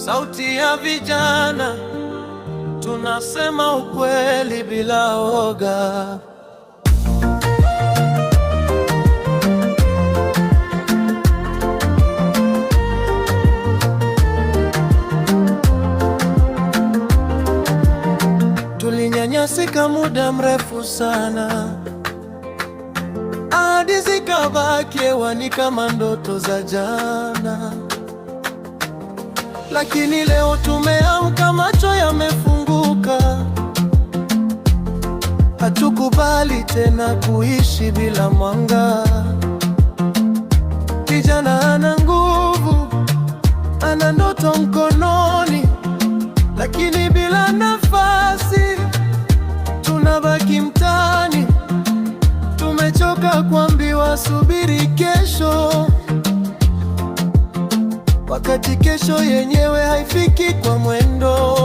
sauti ya vijana, tunasema ukweli bila woga. Tulinyanyasika muda mrefu sana, ahadi zikabaki hewani kama ndoto za jana. Lakini leo tumeamka, macho yamefunguka. Hatukubali tena kuishi bila mwanga. Kijana ana nguvu, ana ndoto mkononi, lakini bila nafasi. Tunabaki mtaani, tumechoka kuambiwa subiri kesho, wakati kesho yenyewe haifiki kwa mwendo.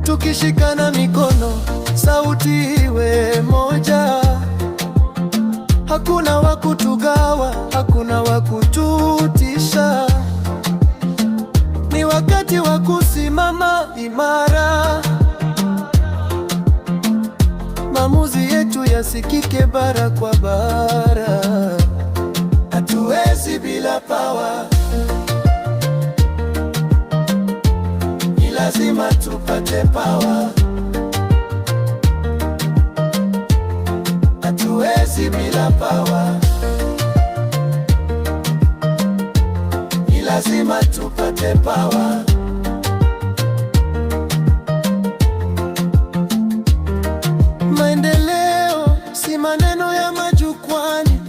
Tukishikana mikono, sauti iwe moja. Hakuna wa kutugawa, hakuna wa kututisha. Ni wakati wa kusimama imara. Maamuzi yetu yasikike bara kwa bara. Hatuwezi bila power, ni lazima tupate power. Hatuwezi bila power, ni lazima tupate power. Maendeleo si maneno ya majukwani,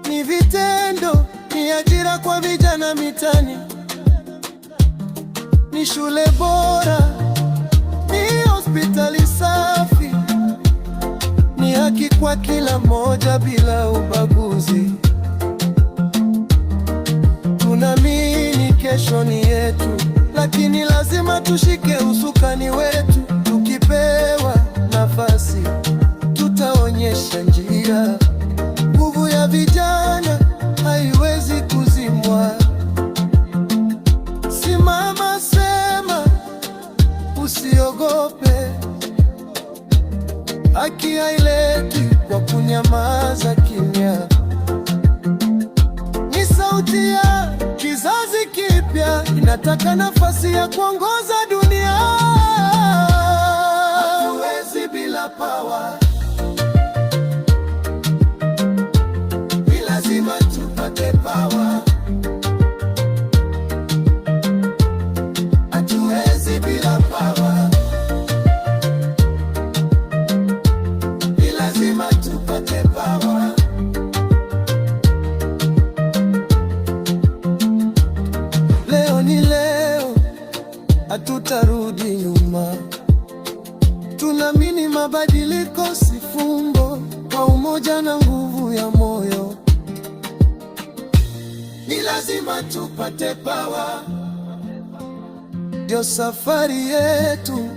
ni vitendo, ni ajira kwa vijana mitani, ni shule bora, ni hospitali safi, ni haki kwa kila mmoja bila ubaguzi. Tunaamini kesho ni yetu, lakini lazima tushike usukani wetu. Tukipewa nafasi, tutaonyesha njia. Nguvu ya vijana haiwezi kuzimwa. Simama, sema, usiogope. Haki hailetwi kwa kunyamaza kimya. Ni sauti ya kizazi kipya, inataka nafasi ya kuongoza dunia. Hatuwezi bila power, ni lazima tupate power. Hatuwezi bila power, ni lazima tupate power. Leo ni leo, hatutarudi nyuma. Tunaamini mabadiliko si fumbo, kwa umoja na nguvu ya moyo. Ni lazima tupate power, ndio safari yetu.